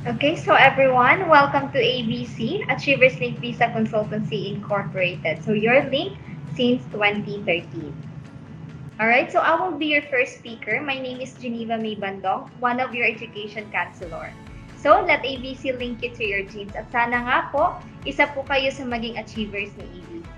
Okay, so everyone, welcome to ABC, Achievers Link Visa Consultancy Incorporated. So your link since 2013. Alright, so I will be your first speaker. My name is Geneva May Bandong, one of your education counselor. So let ABC link you to your dreams at sana nga po, isa po kayo sa maging achievers ni ABC.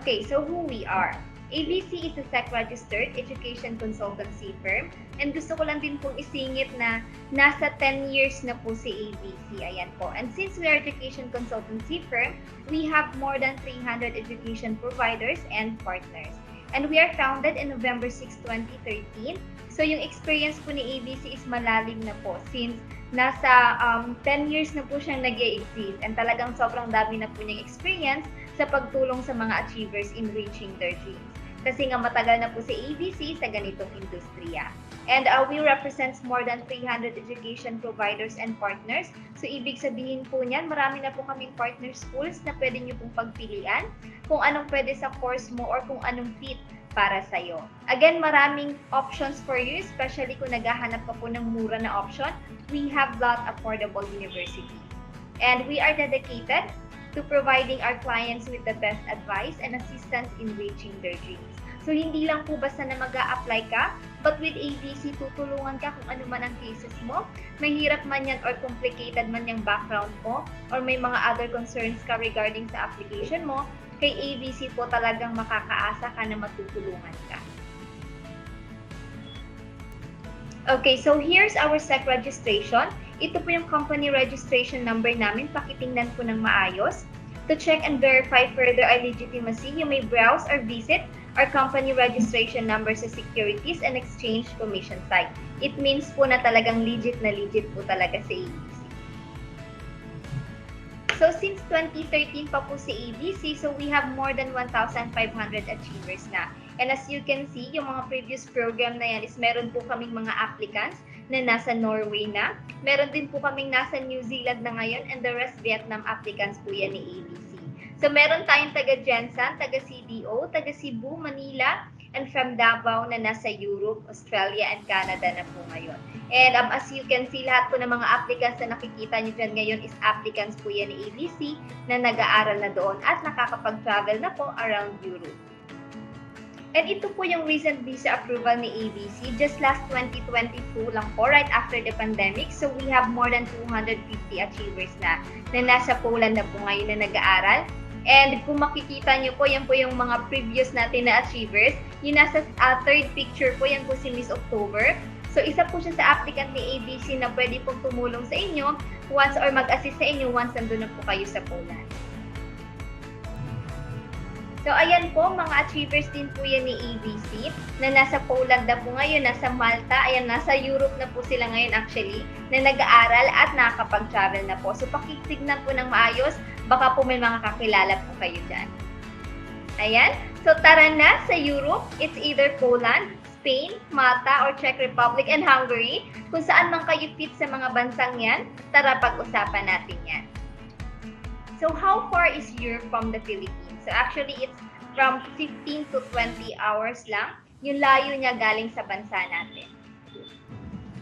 Okay, so who we are. ABC is a SEC-registered education consultancy firm and gusto ko lang din pong isingit na nasa 10 years na po si ABC. Ayan po. And since we are education consultancy firm, we have more than 300 education providers and partners. And we are founded in November 6, 2013. So yung experience po ni ABC is malalim na po since nasa 10 years na po siyang nag-exist and talagang sobrang dami na po niyang experience sa pagtulong sa mga achievers in reaching their dreams. Kasi nga matagal na po si ABC sa ganitong industriya. And we represents more than 300 education providers and partners. So ibig sabihin po niyan, marami na po kaming partner schools na pwede niyo pong pagpilian kung anong pwede sa course mo or kung anong fit para sa'yo. Again, maraming options for you, especially kung naghahanap ka po ng mura na option. We have lot affordable university. And we are dedicated to providing our clients with the best advice and assistance in reaching their dreams. So, hindi lang po basta na mag-a-apply ka, but with ABC, tutulungan ka kung ano man ang cases mo. Mahirap man yan or complicated man yung background mo, or may mga other concerns ka regarding sa application mo, kay ABC po talagang makakaasa ka na matutulungan ka. Okay, so here's our SEC registration. Ito po yung company registration number namin. Pakitingnan po ng maayos. To check and verify further our legitimacy, you may browse or visit our company registration number sa Securities and Exchange Commission site. It means po na talagang legit po talaga sa ABC. So since 2013 pa po si ABC, so we have more than 1,500 achievers na. And as you can see, yung mga previous program na yan is meron po kaming mga applicants na nasa Norway na. Meron din po kaming nasa New Zealand na ngayon and the rest Vietnam applicants po yan ni ABC. So meron tayong taga Jensen, taga CDO, taga Cebu, Manila, and from Davao na nasa Europe, Australia, and Canada na po ngayon. And as you can see, lahat po ng mga applicants na nakikita nyo dyan ngayon is applicants po yan ni ABC na nag-aaral na doon at nakakapag-travel na po around Europe. And ito po yung recent visa approval ni ABC just last 2022 lang po, right after the pandemic. So we have more than 250 achievers na nasa Poland na po ngayon na nag-aaral. And kung makikita nyo po, yan po yung mga previous natin na achievers. Yung nasa third picture po, yan po si Miss October. So isa po siya sa applicant ni ABC na pwede pong tumulong sa inyo once or mag-assist sa inyo once nandun na po kayo sa Poland. So, ayan po, mga achievers din po yan ni ABC na nasa Poland na po ngayon, nasa Malta, ayan, nasa Europe na po sila ngayon actually, na nag-aaral at nakakapag-travel na po. So, pakitignan po ng maayos, baka po may mga kakilala po kayo dyan. Ayan, so tara na sa Europe, it's either Poland, Spain, Malta, or Czech Republic, and Hungary. Kung saan man kayo fit sa mga bansang yan, tara pag-usapan natin yan. So, how far is Europe from the Philippines? So, actually, it's from 15 to 20 hours lang. Yung layo niya galing sa bansa natin.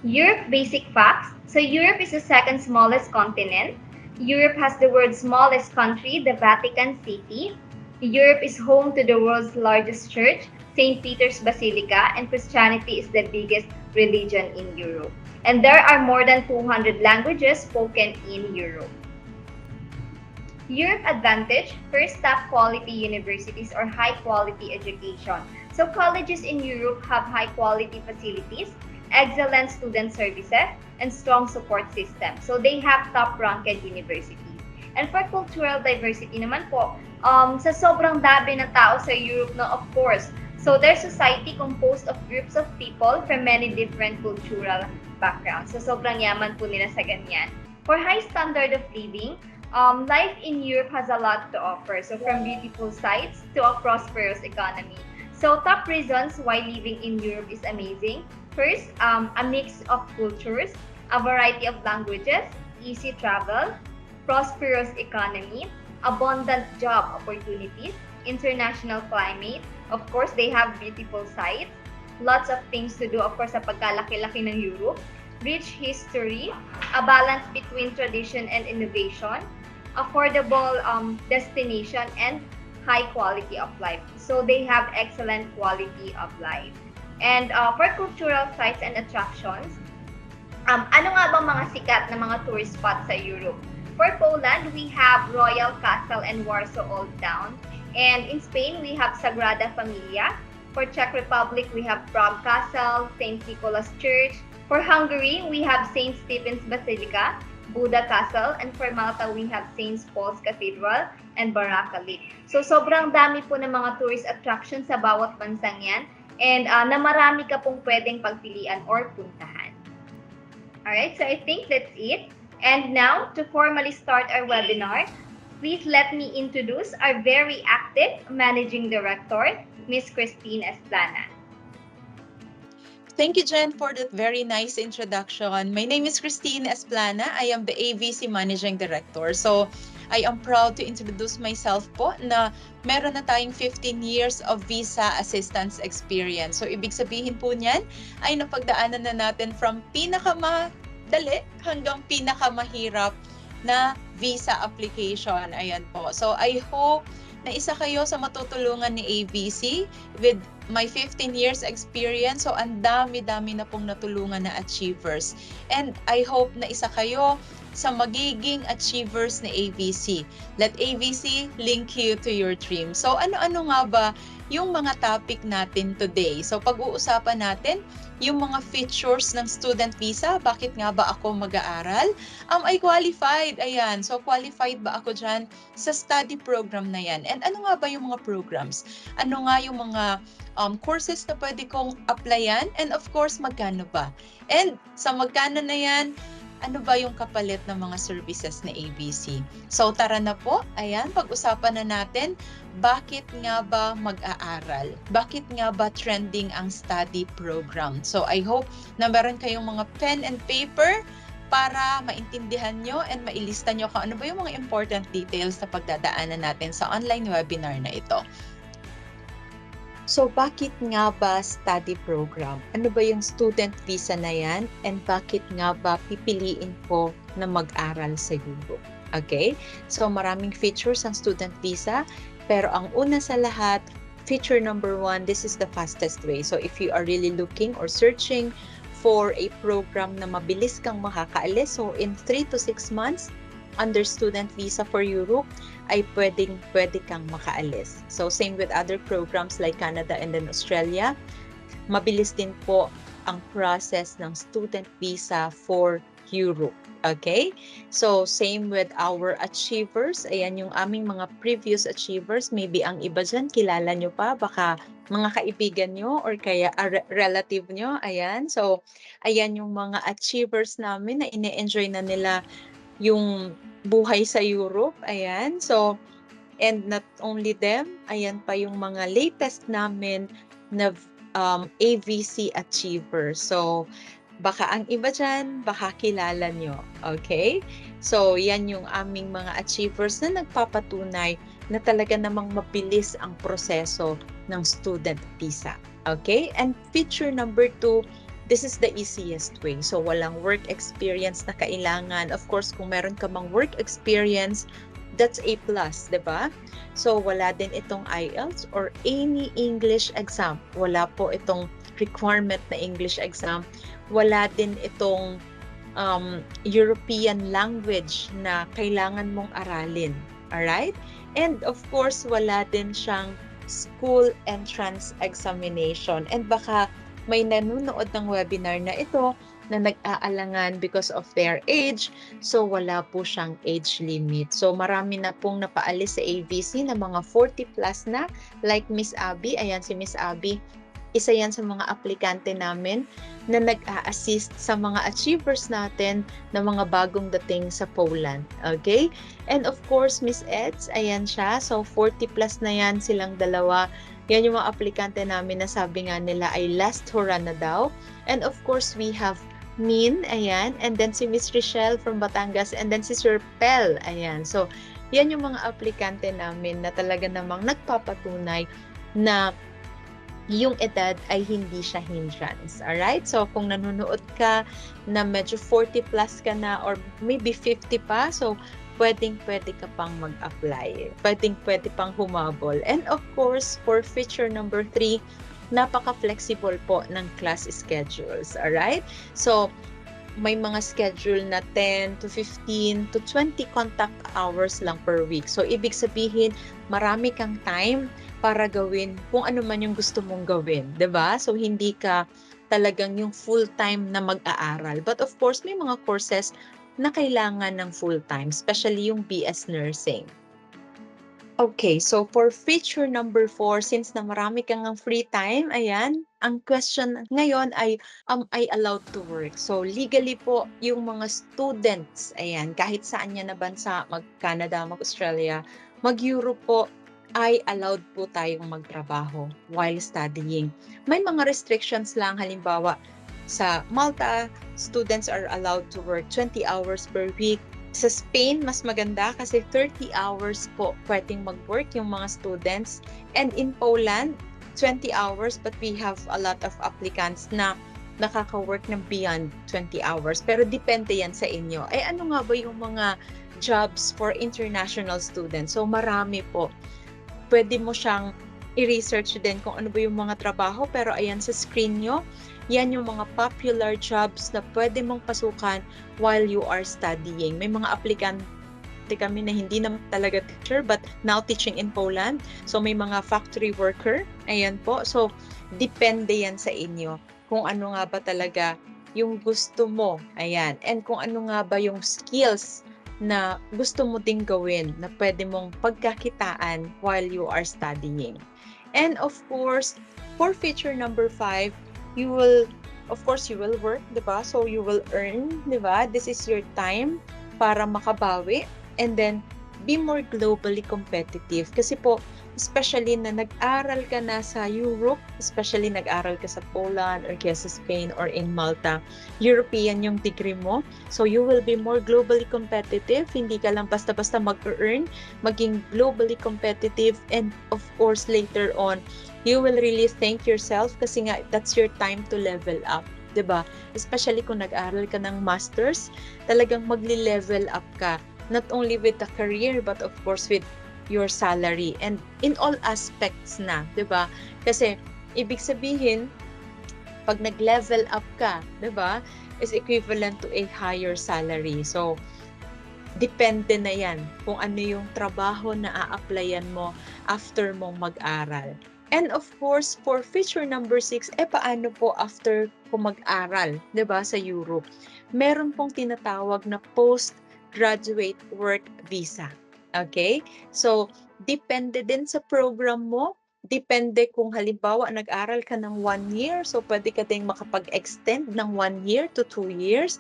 Europe basic facts. So, Europe is the second smallest continent. Europe has the world's smallest country, the Vatican City. Europe is home to the world's largest church, St. Peter's Basilica, and Christianity is the biggest religion in Europe. And there are more than 200 languages spoken in Europe. Europe advantage, first top quality universities or high quality education. So colleges in Europe have high quality facilities, excellent student services, and strong support system. So they have top ranked universities. And for cultural diversity naman po, sa sobrang dami ng tao sa Europe na of course, so their society composed of groups of people from many different cultural backgrounds. So sobrang yaman po nila sa ganyan. For high standard of living, life in Europe has a lot to offer. So from beautiful sights to a prosperous economy. So top reasons why living in Europe is amazing. First, a mix of cultures, a variety of languages, easy travel, prosperous economy, abundant job opportunities, international climate. Of course, they have beautiful sights, lots of things to do, of course, sa pagkalaki-laki ng Europe. rich history, a balance between tradition and innovation, affordable destination, and high quality of life. So they have excellent quality of life. And for cultural sites and attractions, ano nga bang mga sikat na mga tourist spots sa Europe? For Poland, we have Royal Castle and Warsaw Old Town. And in Spain, we have Sagrada Familia. For Czech Republic, we have Prague Castle, St. Nicholas Church. For Hungary, we have St. Stephen's Basilica, Buda Castle, and for Malta, we have St. Paul's Cathedral and Baraka Lake. So sobrang dami po ng mga tourist attractions sa bawat bansang yan, and na marami ka pong pwedeng pagpilian or puntahan. Alright, so I think that's it. And now, to formally start our webinar, please let me introduce our very active Managing Director, Ms. Christine Esplana. Thank you, Jen, for that very nice introduction. My name is Christine Esplana. I am the AVC Managing Director. So, I am proud to introduce myself po na meron na tayong 15 years of visa assistance experience. So, ibig sabihin po niyan ay napagdaanan na natin from pinakamadali hanggang pinakamahirap na visa application. Ayan po. So, I hope na isa kayo sa matutulungan ni AVC with my 15 years experience. So, ang dami-dami na pong natulungan na achievers. And I hope na isa kayo sa magiging achievers ni AVC. Let AVC link you to your dream. So, ano-ano nga ba yung mga topic natin today? So, pag-uusapan natin yung mga features ng student visa. Bakit nga ba ako mag-aaral? I qualified. Ayan. So, qualified ba ako dyan sa study program na yan? And ano nga ba yung mga programs? Ano nga yung mga courses na pwede kong applyan? And of course, magkano ba? And sa magkano na yan, ano ba yung kapalit ng mga services na ABC? So tara na po, ayan, pag-usapan na natin, bakit nga ba mag-aaral? Bakit nga ba trending ang study program? So I hope na meron kayong mga pen and paper para maintindihan nyo and mailista nyo kung ano ba yung mga important details na pagdadaanan natin sa online webinar na ito. So, bakit nga ba study program? Ano ba yung student visa na yan? And bakit nga ba pipiliin ko na mag-aral sa Europe? Okay? So, maraming features ang student visa. Pero ang una sa lahat, feature number 1, this is the fastest way. So, if you are really looking or searching for a program na mabilis kang makakaalis, so in 3 to 6 months, under student visa for Europe, ay pwede kang makaalis. So, same with other programs like Canada and then Australia. Mabilis din po ang process ng student visa for Europe. Okay? So, same with our achievers. Ayan yung aming mga previous achievers. Maybe ang iba dyan, kilala nyo pa. Baka mga kaibigan nyo or kaya relative nyo. Ayan. So, ayan yung mga achievers namin na ine-enjoy na nila yung buhay sa Europe, ayan. So, and not only them, ayan pa yung mga latest namin na AVC achievers. So, baka ang iba dyan, baka kilala nyo, okay? So, yan yung aming mga achievers na nagpapatunay na talaga namang mabilis ang proseso ng student visa, okay? And feature number 2, this is the easiest way. So, walang work experience na kailangan. Of course, kung meron ka mang work experience, that's A+, diba? So, wala din itong IELTS or any English exam. Wala po itong requirement na English exam. Wala din itong European language na kailangan mong aralin. Alright? And of course, wala din siyang school entrance examination. And baka may nanonood ng webinar na ito na nag-aalangan because of their age. So, wala po siyang age limit. So, marami na pong napaalis sa AVC na mga 40 plus na. Like Miss Abby, ayan si Miss Abby. Isa yan sa mga aplikante namin na nag-a-assist sa mga achievers natin na mga bagong dating sa Poland. Okay? And of course, Miss Eds, ayan siya. So, 40 plus na yan silang dalawa. Yan yung mga aplikante namin na sabi nga nila ay last hurrah na daw. And of course, we have Min, ayan. And then si Miss Richelle from Batangas. And then si Sir Pel, ayan. So, yan yung mga aplikante namin na talaga namang nagpapatunay na yung edad ay hindi siya hindrance. Alright? So, kung nanonood ka na medyo 40 plus ka na or maybe 50 pa, so pwedeng-pwede ka pang mag-apply. Pwedeng-pwede pang humabol. And of course, for feature number 3, napaka-flexible po ng class schedules. Alright? So, may mga schedule na 10 to 15 to 20 contact hours lang per week. So, ibig sabihin, marami kang time para gawin kung ano man yung gusto mong gawin. 'Di ba? So, hindi ka talagang yung full-time na mag-aaral. But of course, may mga courses na kailangan ng full-time, especially yung BS Nursing. Okay, so for feature number 4, since na marami kang free time, ayan, ang question ngayon ay, am I allowed to work? So legally po, yung mga students, ayan, kahit saan yan na bansa, mag-Canada, mag-Australia, mag-Europe po, ay allowed po tayong magtrabaho while studying. May mga restrictions lang, halimbawa, sa Malta, students are allowed to work 20 hours per week. Sa Spain, mas maganda kasi 30 hours po pwedeng mag-work yung mga students. And in Poland, 20 hours but we have a lot of applicants na nakaka-work ng beyond 20 hours. Pero depende yan sa inyo. Eh ano nga ba yung mga jobs for international students? So marami po. Pwede mo siyang i-research din kung ano ba yung mga trabaho. Pero ayan sa screen nyo, yan yung mga popular jobs na pwede mong pasukan while you are studying. May mga aplikante kami na hindi naman talaga teacher but now teaching in Poland. So may mga factory worker. Ayan po. So depende yan sa inyo kung ano nga ba talaga yung gusto mo. Ayan. And kung ano nga ba yung skills na gusto mo ding gawin na pwede mong pagkakitaan while you are studying. And of course, for feature number 5, you will work, di ba? So you will earn, di ba? This is your time para makabawi and then be more globally competitive. Kasi po, especially na nag-aral ka na sa Europe, especially nag-aral ka sa Poland or kaya sa Spain or in Malta, European yung degree mo. So you will be more globally competitive. Hindi ka lang basta-basta mag-earn, maging globally competitive, and of course later on, you will really thank yourself kasi nga that's your time to level up, 'di ba? Especially kung nag-aral ka ng masters, talagang magli-level up ka not only with the career but of course with your salary and in all aspects na, 'di ba? Kasi ibig sabihin pag nag-level up ka, 'di ba, is equivalent to a higher salary. So depende na 'yan kung ano yung trabaho na a-applyan mo after mong mag-aral. And of course, for feature number 6, paano po after ko mag-aral, 'di ba, sa Europe? Meron pong tinatawag na postgraduate work visa. Okay? So, depende din sa program mo. Depende kung halimbawa nag-aral ka ng 1 year, so pwede ka ding makapag-extend ng 1 year to 2 years.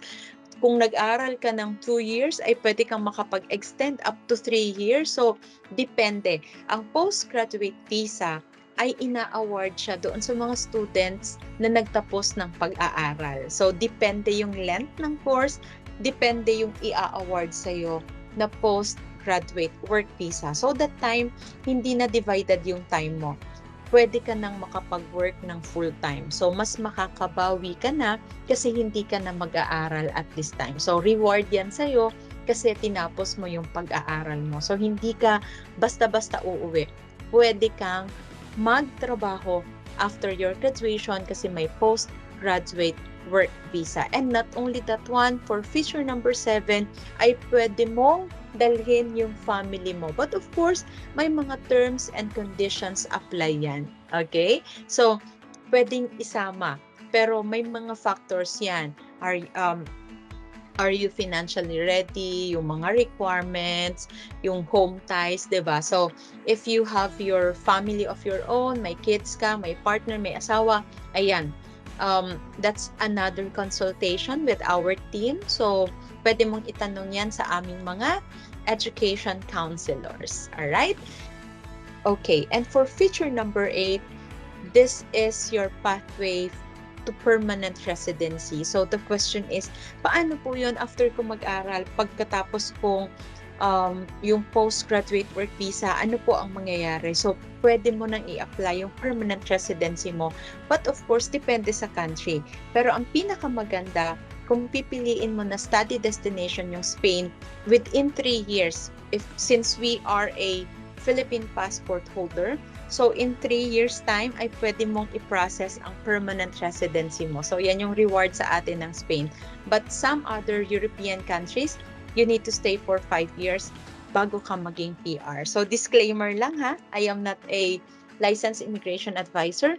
Kung nag-aral ka ng 2 years, ay pwede kang makapag-extend up to 3 years. So, depende. Ang postgraduate visa ay ina-award siya doon sa mga students na nagtapos ng pag-aaral. So, depende yung length ng course, depende yung i-award sa'yo na postgraduate work visa. So, that time, hindi na divided yung time mo. Pwede ka nang makapag-work ng full-time. So, mas makakabawi ka na kasi hindi ka na mag-aaral at this time. So, reward yan sa'yo kasi tinapos mo yung pag-aaral mo. So, hindi ka basta-basta uuwi. Pwede kang magtrabaho after your graduation kasi may postgraduate work visa. And not only that one, for feature number 7, ay pwede mong dalhin yung family mo. But of course, may mga terms and conditions apply yan. Okay? So, pwedeng isama. Pero may mga factors yan. Are you financially ready? Yung mga requirements, yung home ties, 'di ba? So, if you have your family of your own, may kids ka, may partner, may asawa, ayan. That's another consultation with our team. So, pwede mong itanong yan sa aming mga education counselors. Alright? Okay, and for feature number 8, this is your pathway to permanent residency. So, the question is, paano po yun after ko mag-aral, pagkatapos kong yung postgraduate work visa, ano po ang mangyayari? So, pwede mo nang i-apply yung permanent residency mo. But of course, depende sa country. Pero ang pinakamaganda, kung pipiliin mo na study destination yung Spain, within 3 years, since we are a Philippine passport holder, so in 3 years time ay pwede mong i-process ang permanent residency mo. So yan yung reward sa atin ng Spain. But some other European countries, you need to stay for 5 years bago ka maging PR. So disclaimer lang ha, I am not a licensed immigration advisor,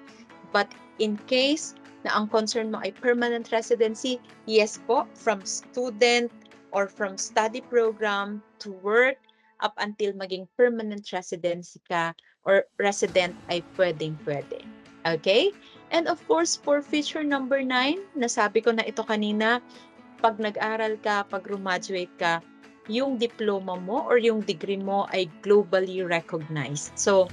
but in case na ang concern mo ay permanent residency, yes po, from student or from study program to work, up until maging permanent residency ka or resident ay pwedeng-pwede. Okay? And of course, for feature number 9, nasabi ko na ito kanina, pag nag-aral ka, pag graduate ka, yung diploma mo or yung degree mo ay globally recognized. So,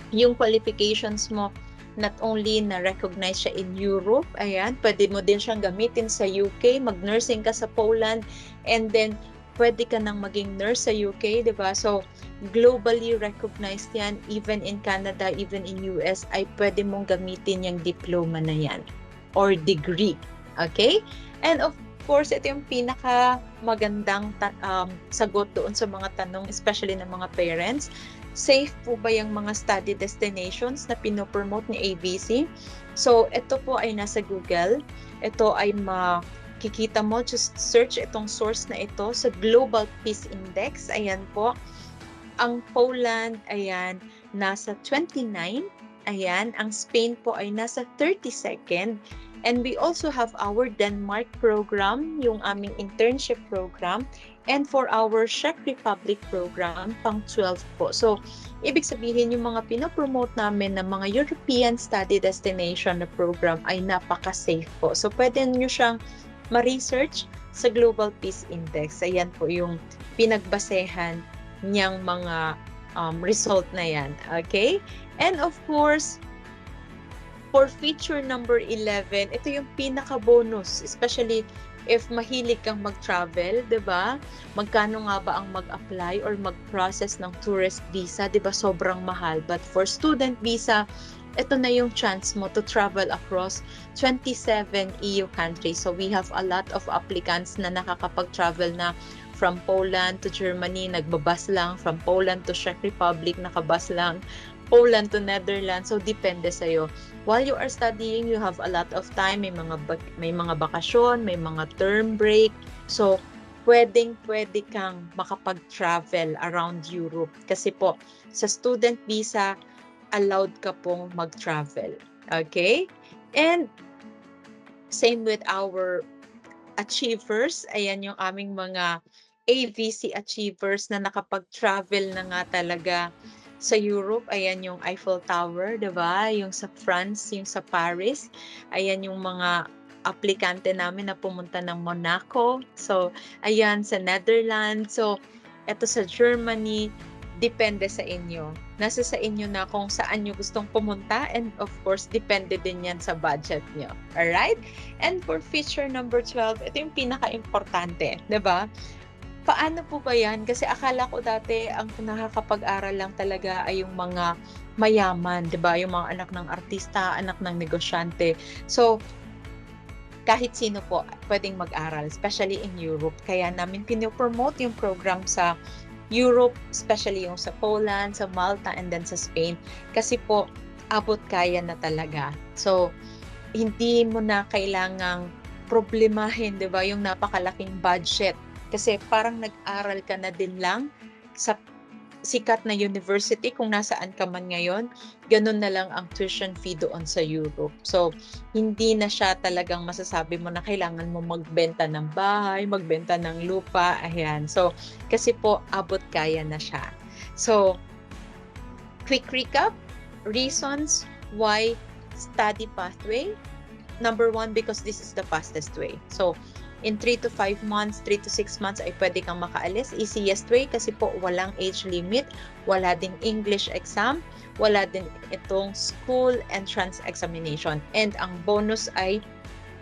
yung qualifications mo, not only na-recognize siya in Europe, ayan, pwede mo din siyang gamitin sa UK, mag-nursing ka sa Poland, and then pwede ka nang maging nurse sa UK, di ba? So, globally recognized yan, even in Canada, even in US, ay pwede mong gamitin yung diploma na yan or degree. Okay? And of course, ito yung pinaka magandang sagot doon sa mga tanong, especially ng mga parents. Safe po ba yung mga study destinations na pinopromote ni ABC? So, ito po ay nasa Google. Ito ay makikita mo, just search itong source na ito sa Global Peace Index. Ayan po. Ang Poland, ayan, nasa 29. Ayan, ang Spain po ay nasa 32nd. And we also have our Denmark program, yung aming internship program. And for our Czech Republic program, pang 12 po. So, ibig sabihin yung mga pinopromote namin na mga European study destination na program ay napaka-safe po. So, pwede nyo siyang ma-research sa Global Peace Index. Ayan po yung pinagbasehan niyang mga result na yan. Okay? And of course, for feature number 11, ito yung pinaka-bonus, especially if mahilig kang mag-travel, 'di ba? Magkano nga ba ang mag-apply or mag-process ng tourist visa, 'di ba? Sobrang mahal. But for student visa, ito na yung chance mo to travel across 27 EU countries. So we have a lot of applicants na nakakapag-travel na from Poland to Germany, nagbabas lang. From Poland to Czech Republic, nakabas lang. Poland to Netherlands. So depende sa'yo. While you are studying, you have a lot of time. May mga bakasyon, may mga term break. So pwede kang makapag-travel around Europe. Kasi po, sa student visa, allowed ka pong mag-travel. Okay? And same with our achievers. Ayan yung aming mga AVC achievers na nakapag-travel na nga talaga sa Europe. Ayan yung Eiffel Tower, diba? Yung sa France, yung sa Paris. Ayan yung mga aplikante namin na pumunta ng Monaco. So, ayan sa Netherlands. So, eto sa Germany. Depende sa inyo. Nasa sa inyo na kung saan nyo gustong pumunta, and of course, depende din yan sa budget nyo. Alright? And for feature number 12, ito yung pinaka-importante, diba? Paano po ba yan? Kasi akala ko dati ang nakakapag-aral lang talaga ay yung mga mayaman, diba? Yung mga anak ng artista, anak ng negosyante. So, kahit sino po pwedeng mag-aral, especially in Europe. Kaya namin pinopromote yung program sa Europe, especially yung sa Poland, sa Malta, and then sa Spain. Kasi po, abot kaya na talaga. So, hindi mo na kailangang problemahin, di ba, yung napakalaking budget. Kasi parang nag-aral ka na din lang sa sikat na university kung nasaan ka man ngayon, ganun na lang ang tuition fee doon sa Europe. So, hindi na siya talagang masasabi mo na kailangan mo magbenta ng bahay, magbenta ng lupa, ayan. So, kasi po, abot kaya na siya. So, quick recap, reasons why study pathway. Number 1, because this is the fastest way. So, in 3 to 5 months, 3 to 6 months ay pwede kang makaalis. Easiest way kasi po walang age limit, wala ding English exam, wala din itong school entrance examination. And ang bonus ay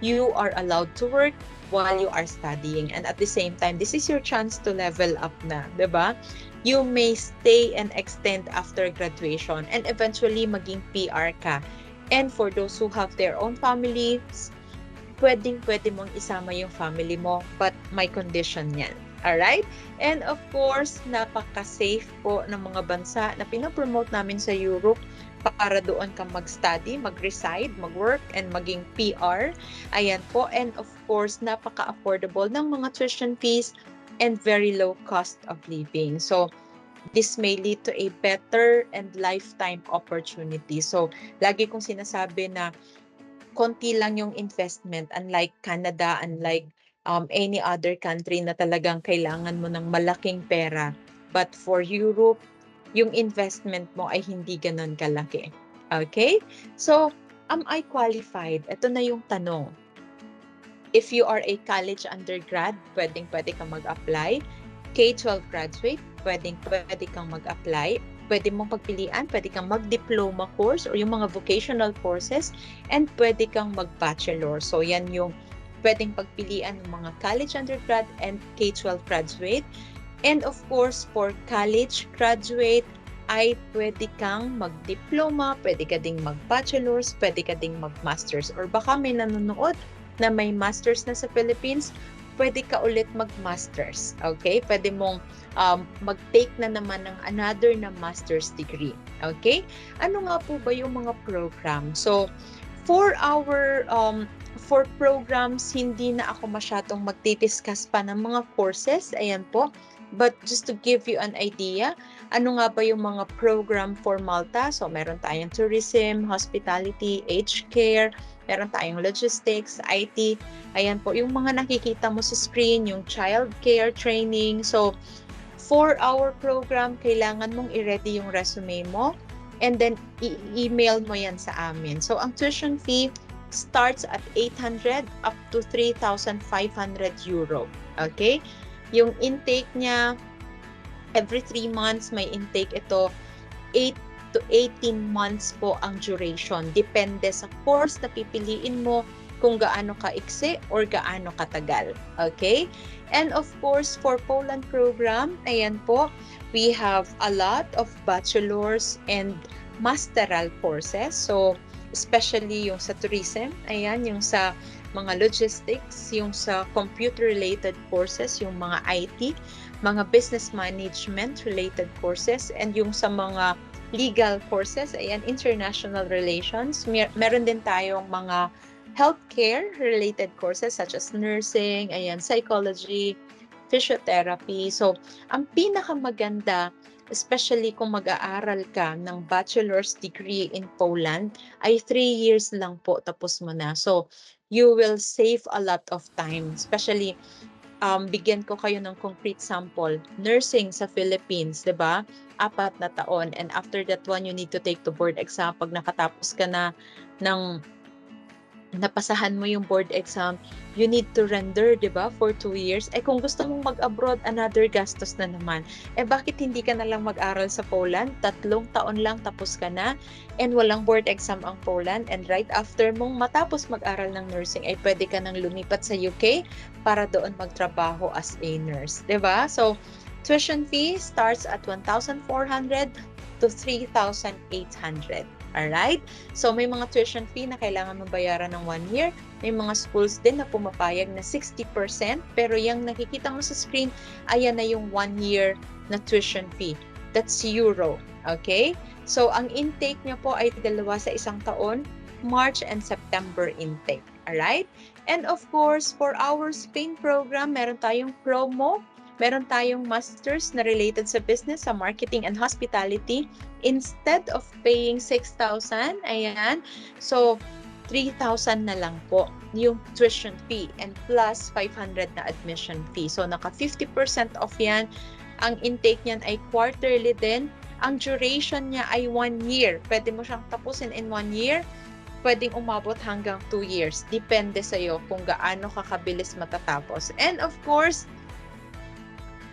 you are allowed to work while you are studying. And at the same time, this is your chance to level up na, di ba? You may stay and extend after graduation and eventually maging PR ka. And for those who have their own families, pwede mong isama yung family mo, but may condition yan. Alright? And of course, napaka-safe po ng mga bansa na pinapromote namin sa Europe para doon ka mag-study, mag-reside, mag-work, and maging PR. Ayan po. And of course, napaka-affordable ng mga tuition fees and very low cost of living. So, this may lead to a better and lifetime opportunity. So, lagi kong sinasabi na konti lang yung investment, unlike Canada, unlike any other country na talagang kailangan mo ng malaking pera. But for Europe, yung investment mo ay hindi ganun kalaki. Okay? So, am I qualified? Ito na yung tanong. If you are a college undergrad, pwede kang mag-apply. K-12 graduate, pwede kang mag-apply. Pwede mong pagpilian, pwede kang mag-diploma course or yung mga vocational courses, and pwede kang mag-bachelor. So, yan yung pwedeng pagpilian ng mga college undergrad and K-12 graduate. And of course, for college graduate, ay pwede kang mag-diploma, pwede ka ding mag-bachelors, pwede ka ding mag-masters. Or baka may nanonood na may masters na sa Philippines, pwede ka ulit mag-masters. Okay? Pwede mong mag-take na naman ng another na master's degree. Okay? Ano nga po ba yung mga program? So, for programs, hindi na ako masyadong magdi-discuss pa ng mga courses. Ayan po. But just to give you an idea, ano nga ba yung mga program for Malta? So, meron tayong tourism, hospitality, aged care, meron tayong logistics, IT. Ayan po, yung mga nakikita mo sa screen, yung child care training. So, for our program, kailangan mong i-ready yung resume mo and then i-email mo yan sa amin. So, ang tuition fee starts at 800 up to 3,500 euro. Okay? Yung intake niya, every 3 months may intake ito. 8 to 18 months po ang duration. Depende sa course na pipiliin mo kung gaano ka-iksi or gaano katagal. Okay? And of course, for Poland program, ayan po, we have a lot of bachelor's and masteral courses. So, especially yung sa tourism, ayan, yung sa mga logistics, yung sa computer-related courses, yung mga IT, mga business management-related courses, and yung sa mga legal courses, ayan, international relations. Meron din tayong mga healthcare-related courses such as nursing, ayan, psychology, physiotherapy. So, ang pinakamaganda, especially kung mag-aaral ka ng bachelor's degree in Poland, ay 3 years lang po, tapos mo na. So, you will save a lot of time, especially bigyan ko kayo ng concrete sample. Nursing sa Philippines, 'di ba? 4 na taon, and after that one you need to take the board exam. Pag nakatapos ka na ng napasahan mo yung board exam, you need to render, 'di ba, for 2 years. Eh kung gusto mong mag-abroad, another gastos na naman. Eh bakit hindi ka na lang mag-aral sa Poland? 3 taon lang tapos ka na, and walang board exam ang Poland, and right after mong matapos mag-aral ng nursing, ay pwede ka nang lumipat sa UK para doon magtrabaho as a nurse, 'di ba? So, tuition fee starts at 1,400 to 3,800. Alright? So, may mga tuition fee na kailangan mong bayaran ng 1 year. May mga schools din na pumapayag na 60%. Pero yung nakikita mo sa screen, ayan na yung 1 year na tuition fee. That's euro. Okay? So, ang intake niya po ay 2 sa isang taon, March and September intake. Alright? And of course, for our Spain program, meron tayong promo. Meron tayong masters na related sa business, sa marketing and hospitality. Instead of paying 6,000, ayan, so 3,000 na lang po yung tuition fee and plus 500 na admission fee. So naka 50% off yan. Ang intake niyan ay quarterly din. Ang duration niya ay 1 year. Pwede mo siyang tapusin in 1 year. Pwedeng umabot hanggang 2 years. Depende sa'yo kung gaano kakabilis matatapos. And of course,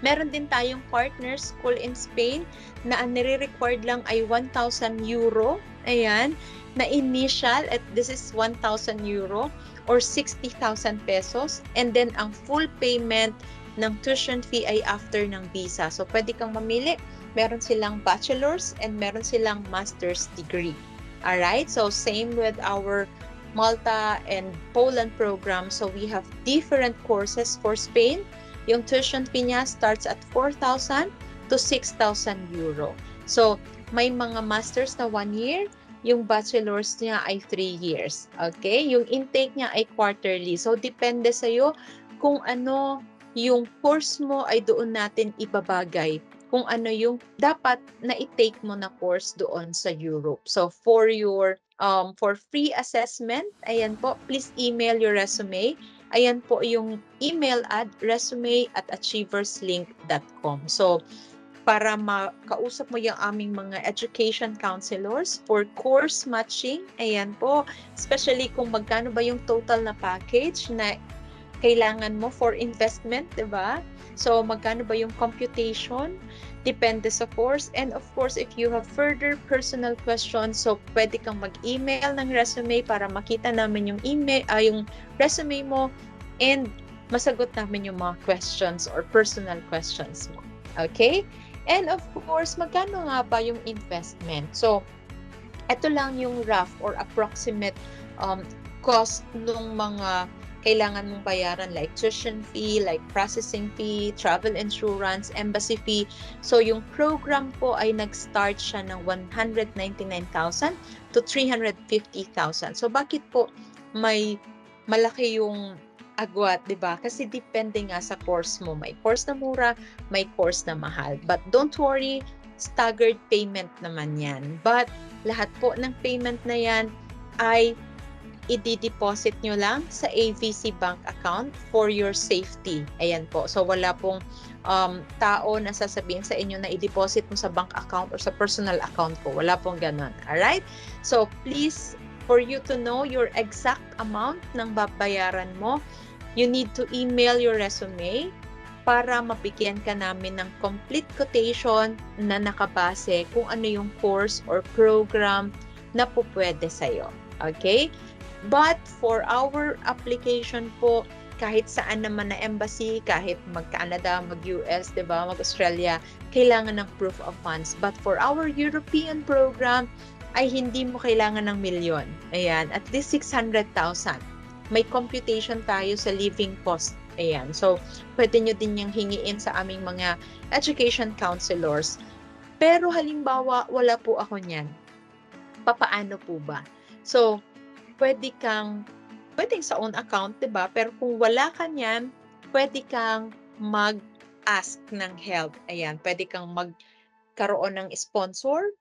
meron din tayong partner school in Spain na ang nire-required lang ay 1,000 euro. Ayan, na initial, at this is 1,000 euro. or 60,000 pesos. And then ang full payment ng tuition fee ay after ng visa. So pwede kang mamili. Meron silang bachelor's and meron silang master's degree. Alright, so same with our Malta and Poland program. So we have different courses for Spain. Yung tuition fee niya starts at 4,000 to 6,000 euro. So may mga masters na 1 year, yung bachelor's niya ay 3 years. Okay? Yung intake niya ay quarterly. So depende sa'yo kung ano yung course mo ay doon natin ibabagay. Kung ano yung dapat na i-take mo na course doon sa Europe. So for your for free assessment, ayan po, please email your resume. Ayan po yung email at resume@achieverslink.com. So para makausap mo yung aming mga education counselors for course matching, ayan po, especially kung magkano ba yung total na package na kailangan mo for investment, di ba? So, magkano ba yung computation? Depende sa course. And of course, if you have further personal questions, so pwede kang mag-email ng resume para makita namin yung yung resume mo and masagot namin yung mga questions or personal questions mo. Okay? And of course, magkano nga ba yung investment? So, ito lang yung rough or approximate cost ng mga kailangan mong bayaran like tuition fee, like processing fee, travel insurance, embassy fee. So yung program po ay nag-start siya ng 199,000 to 350,000. So bakit po may malaki yung agwat, di ba? Kasi depende nga sa course mo. May course na mura, may course na mahal. But don't worry, staggered payment naman yan. But lahat po ng payment na yan ay i-deposit nyo lang sa AVC bank account for your safety. Ayan po. So, wala pong tao na sasabihin sa inyo na i-deposit mo sa bank account or sa personal account ko. Wala pong ganun. Alright? So, please, for you to know your exact amount ng babayaran mo, you need to email your resume para mabigyan ka namin ng complete quotation na nakabase kung ano yung course or program na po pwede sa'yo. Okay? But for our application po, kahit saan naman na embassy, kahit mag-Canada, mag-US, diba, mag-Australia, kailangan ng proof of funds. But for our European program, ay hindi mo kailangan ng milyon. Ayan, at least 600,000. May computation tayo sa living cost. Ayan, so pwede nyo din yung hingiin sa aming mga education counselors. Pero halimbawa, wala po ako niyan. Papaano po ba? So, pwedeng sa own account, diba? Pero kung wala ka niyan, pwede kang mag-ask ng help. Ayan, pwede kang magkaroon ng sponsor,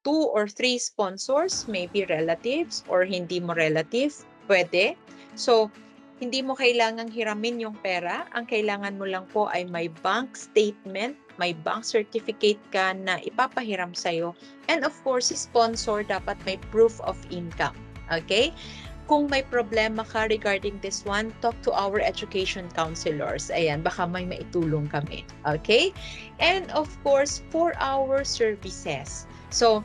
2 or 3 sponsors, maybe relatives or hindi mo relative, pwede. So, hindi mo kailangang hiramin yung pera. Ang kailangan mo lang po ay may bank statement, may bank certificate ka na ipapahiram sa'yo. And of course, sponsor dapat may proof of income. Okay? Kung may problema ka regarding this one, talk to our education counselors. Ayan, baka may maitulong kami. Okay? And of course, for our services. So,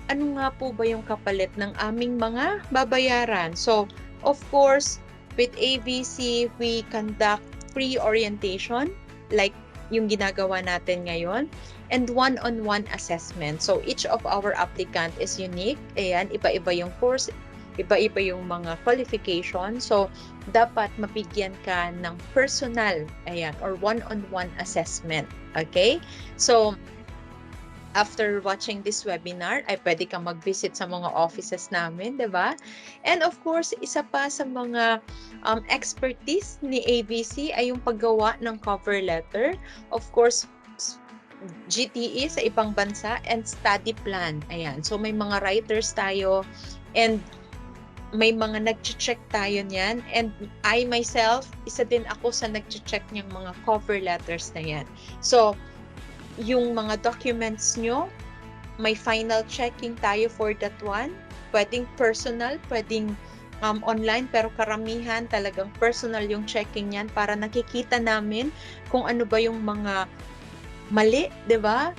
ano nga po ba yung kapalit ng aming mga babayaran? So, of course, with AVC, we conduct pre-orientation like yung ginagawa natin ngayon and one-on-one assessment. So, each of our applicant is unique. Ayan, iba-iba yung course, iba-iba yung mga qualification. So, dapat mabigyan ka ng personal, ayan, or one-on-one assessment. Okay? So, after watching this webinar, ay pwede kang mag-visit sa mga offices namin, di ba? And of course, isa pa sa mga expertise ni AVC ay yung paggawa ng cover letter. Of course, GTE sa ibang bansa and study plan. Ayan. So, may mga writers tayo and may mga nag-check tayo niyan. And I myself, isa din ako sa nag-check niyang mga cover letters na yan. So, yung mga documents nyo, may final checking tayo for that one. Pwedeng personal, pwedeng online, pero karamihan talagang personal yung checking yan para nakikita namin kung ano ba yung mga mali, di ba?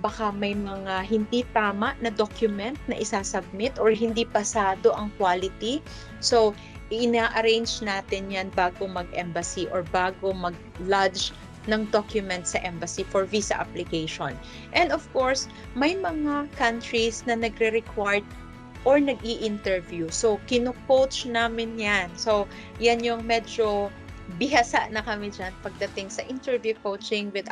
Baka may mga hindi tama na document na isasubmit or hindi pasado ang quality. So, ina-arrange natin yan bago mag-embassy or bago mag-lodge ng document sa embassy for visa application. And of course, may mga countries na nagre-require or nag-i-interview. So, kino-coach namin yan. So, yan yung medyo bihasa na kami dyan pagdating sa interview coaching with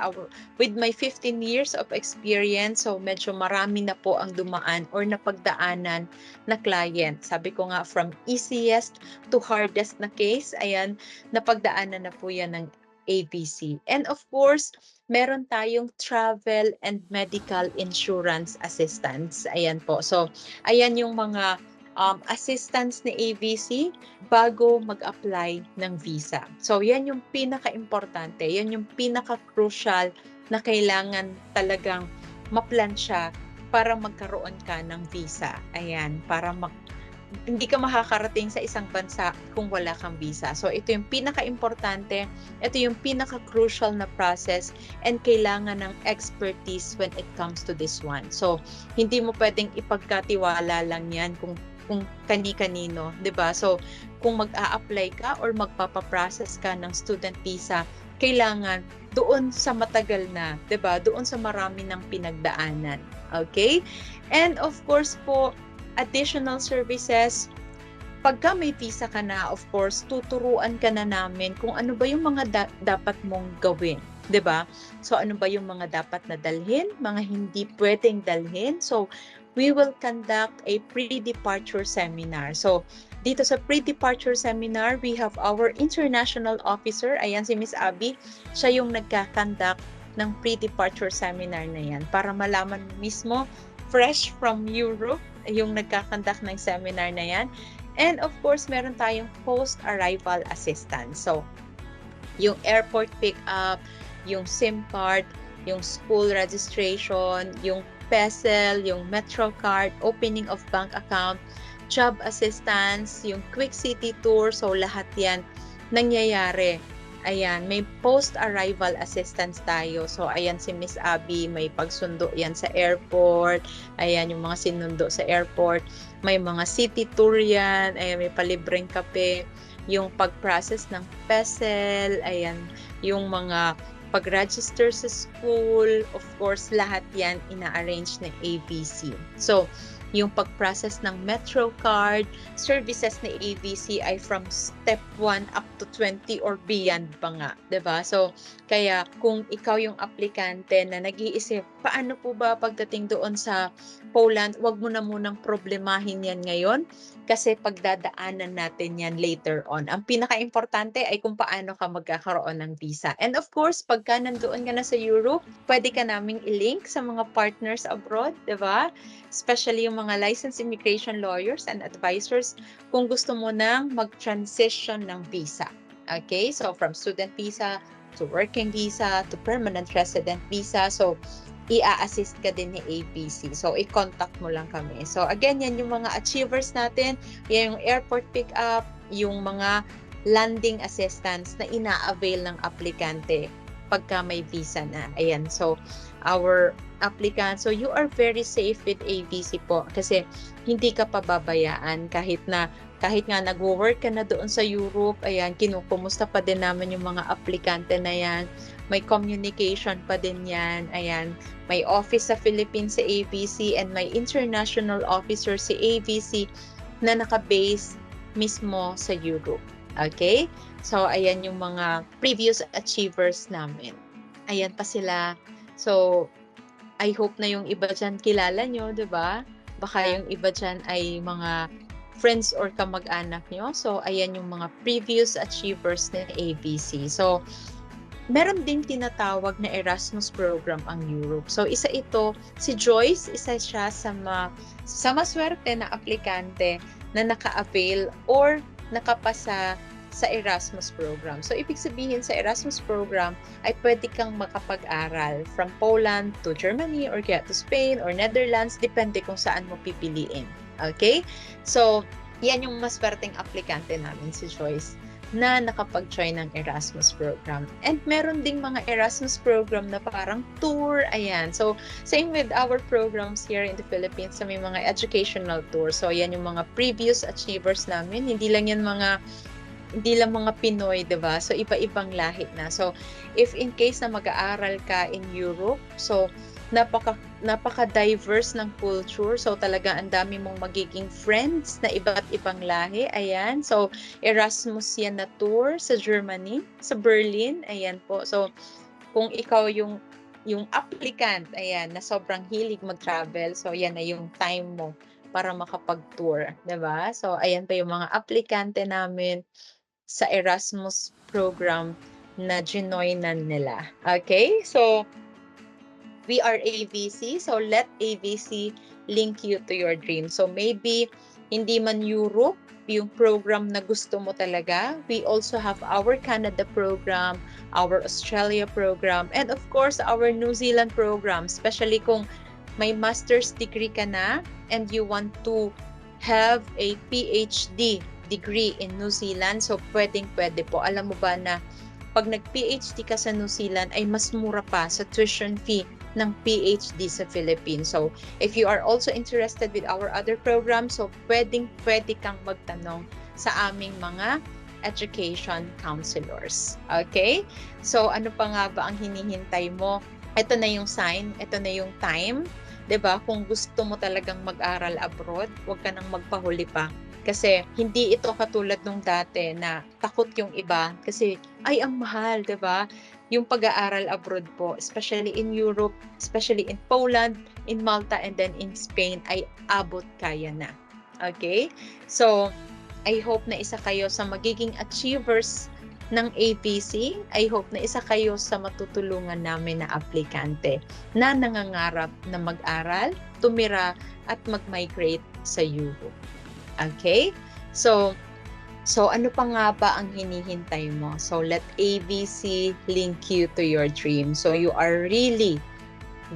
my 15 years of experience. So, medyo marami na po ang dumaan or napagdaanan na client. Sabi ko nga, from easiest to hardest na case, ayan, napagdaanan na po yan ng ABC. And of course, meron tayong travel and medical insurance assistance. Ayan po. So, ayan yung mga assistance ni ABC bago mag-apply ng visa. So, yan yung pinaka-importante. Yan yung pinaka-crucial na kailangan talagang maplansya para magkaroon ka ng visa. Ayan, para hindi ka makakarating sa isang bansa kung wala kang visa. So, ito yung pinaka-importante, ito yung pinaka-crucial na process and kailangan ng expertise when it comes to this one. So, hindi mo pwedeng ipagkatiwala lang yan kung kani-kanino, 'di ba? So, kung mag-a-apply ka or magpapa-process ka ng student visa, kailangan doon sa matagal na, 'di ba? Doon sa marami ng pinagdaanan. Okay? And of course po, additional services, pagka may visa ka na, of course, tuturuan ka na namin kung ano ba yung mga dapat mong gawin. 'Di ba? So, ano ba yung mga dapat na dalhin, mga hindi pwedeng dalhin. So, we will conduct a pre-departure seminar. So, dito sa pre-departure seminar, we have our international officer, ayan si Miss Abby, siya yung nagka-conduct ng pre-departure seminar na yan para malaman mismo, fresh from Europe, yung nagka-conduct ng seminar na yan. And of course, meron tayong post-arrival assistance. So, yung airport pick-up, yung SIM card, yung school registration, yung PESEL, yung Metro card, opening of bank account, job assistance, yung quick city tour. So, lahat yan nangyayari. Ayan, may post-arrival assistance tayo. So, ayan si Miss Abby, may pagsundo yan sa airport. Ayan, yung mga sinundo sa airport. May mga city tour yan. Ayan, may palibreng kape. Yung pag-process ng PESEL. Ayan, yung mga pag-register sa school, of course, lahat yan ina-arrange ng ABC. So, yung pag-process ng Metro card, services ng ABC ay from step 1 up to 20 or beyond pa nga, 'di ba? So, kaya kung ikaw yung aplikante na nag-iisip, paano po ba pagdating doon sa Poland, wag mo na munang problemahin yan ngayon kasi pagdadaanan natin yan later on. Ang pinaka-importante ay kung paano ka magkakaroon ng visa. And of course, pagka nandoon ka na sa Europe, pwede ka naming i-link sa mga partners abroad, 'di ba? Especially yung mga licensed immigration lawyers and advisors kung gusto mo nang mag-transition ng visa. Okay? So, from student visa to working visa to permanent resident visa. So, i-assist ka din ni ABC. So, i-contact mo lang kami. So, again, yan yung mga achievers natin. Yan yung airport pick-up, yung mga landing assistance na ina-avail ng aplikante pagka may visa na. Ayan. So, our applicant. So, you are very safe with ABC po kasi hindi ka pababayaan kahit nga nagwo-work ka na doon sa Europe, ayan, kinukumusta pa din namin yung mga aplikante na yan. May communication pa din yan, ayan. May office sa Philippines sa ABC and may international officer si ABC na naka-base mismo sa Europe. Okay? So, ayan yung mga previous achievers namin. Ayan pa sila. So, I hope na yung iba dyan kilala nyo, di ba? Baka yung iba dyan ay mga friends or kamag-anak nyo. So, ayan yung mga previous achievers ng ABC. So, meron din tinatawag na Erasmus program ang Europe. So, isa ito, si Joyce, isa siya sa maswerte na aplikante na naka-avail or nakapasa sa Erasmus program. So, ibig sabihin sa Erasmus program ay pwede kang makapag-aral from Poland to Germany or kaya to Spain or Netherlands, depende kung saan mo pipiliin. Okay? So, yan yung maswerteng aplikante namin, si Joyce. na nakapag-join ng Erasmus program. And meron ding mga Erasmus program na parang tour, ayan. So, same with our programs here in the Philippines, so may mga educational tours. So, ayan yung mga previous achievers namin. Hindi lang mga Pinoy, 'di ba? So iba-ibang lahi na. So if in case na mag-aaral ka in Europe, so napaka-diverse ng culture. So talaga ang dami mong magiging friends na iba't ibang lahi. Ayan. So Erasmus yan na tour sa Germany, sa Berlin. Ayan po. So kung ikaw yung applicant, ayan, na sobrang hilig mag-travel, so yan na yung time mo para makapag-tour, 'di ba? So ayan pa yung mga aplikante namin sa Erasmus program na ginoinan nila. Okay? So, we are AVC. So, let AVC link you to your dream. So, maybe hindi man Europe yung program na gusto mo talaga. We also have our Canada program, our Australia program, and of course, our New Zealand program. Especially kung may master's degree ka na and you want to have a PhD degree in New Zealand, so pwedeng-pwede po. Alam mo ba na pag nag-PhD ka sa New Zealand ay mas mura pa sa tuition fee ng PhD sa Philippines. So, if you are also interested with our other programs, so pwedeng-pwede kang magtanong sa aming mga education counselors. Okay? So, ano pa nga ba ang hinihintay mo? Ito na yung sign, ito na yung time. 'Di ba? Kung gusto mo talagang mag-aral abroad, huwag ka nang magpahuli pa. Kasi hindi ito katulad nung dati na takot yung iba kasi ay ang mahal, 'di ba? Yung pag-aaral abroad po, especially in Europe, especially in Poland, in Malta, and then in Spain ay abot kaya na. Okay? So, I hope na isa kayo sa magiging achievers ng APC. I hope na isa kayo sa matutulungan namin na aplikante na nangangarap na mag-aral, tumira, at mag-migrate sa Europe. Okay? So ano pa nga ba ang hinihintay mo? So let ABC link you to your dream. So you are really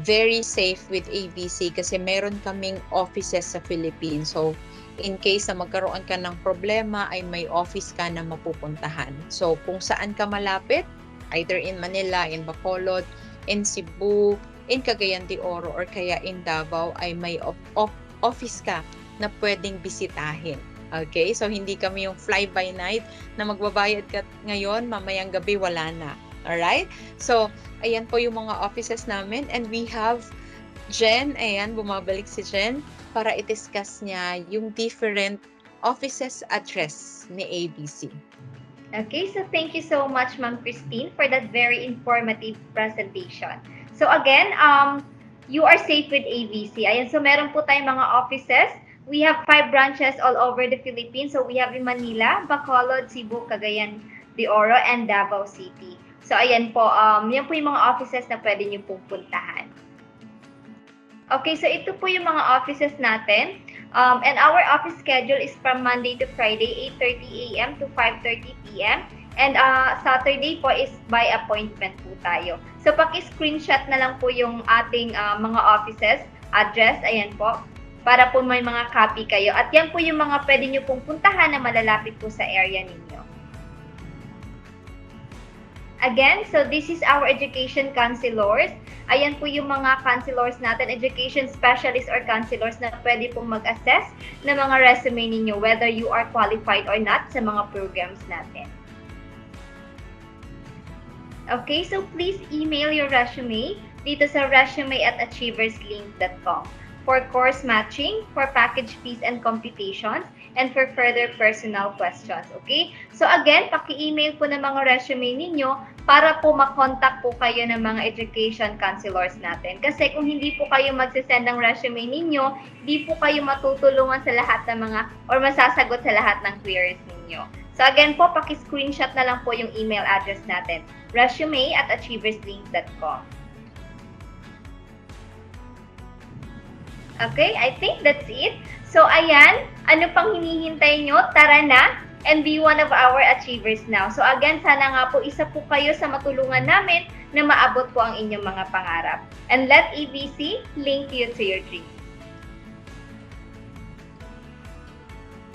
very safe with ABC kasi meron kaming offices sa Philippines. So in case na magkaroon ka ng problema ay may office ka na mapupuntahan. So kung saan ka malapit, either in Manila, in Bacolod, in Cebu, in Cagayan de Oro, or kaya in Davao ay may office ka na pwedeng bisitahin. Okay? So, hindi kami yung fly-by-night na magbabayad ka ngayon, mamayang gabi, wala na. Alright? So, ayan po yung mga offices namin. And we have Jen. Ayan, bumabalik si Jen para i-discuss niya yung different offices address ni ABC. Okay, so thank you so much, Ma'am Christine, for that very informative presentation. So again, you are safe with ABC. Ayan, so meron po tayong mga offices. We have 5 branches all over the Philippines. So we have in Manila, Bacolod, Cebu, Cagayan de Oro, and Davao City. So ayan po, yan po yung mga offices na pwede nyo pong puntahan. Okay, so ito po yung mga offices natin. And our office schedule is from Monday to Friday, 8:30 a.m. to 5:30 p.m. And Saturday po is by appointment po tayo. So paki-screenshot na lang po yung ating mga offices address. Ayan po. Para po may mga copy kayo. At yan po yung mga pwede nyo pong puntahan na malalapit po sa area ninyo. Again, so this is our education counselors. Ayan po yung mga counselors natin, education specialists or counselors na pwede pong mag-assess ng mga resume ninyo, whether you are qualified or not sa mga programs natin. Okay, so please email your resume dito sa resume@achieverslink.com. For course matching, for package fees and computations, and for further personal questions. Okay? So again, paki-email po ng mga resume ninyo para po makontak po kayo ng mga education counselors natin. Kasi kung hindi po kayo magsisend ng resume ninyo, di po kayo matutulungan sa lahat ng mga or masasagot sa lahat ng queries ninyo. So again po, paki-screenshot na lang po yung email address natin, resume@achieverslink.com. Okay, I think that's it. So, ayan, ano pang hinihintay nyo? Tara na and be one of our achievers now. So, again, sana nga po isa po kayo sa matulungan namin na maabot po ang inyong mga pangarap. And let ABC link you to your dreams.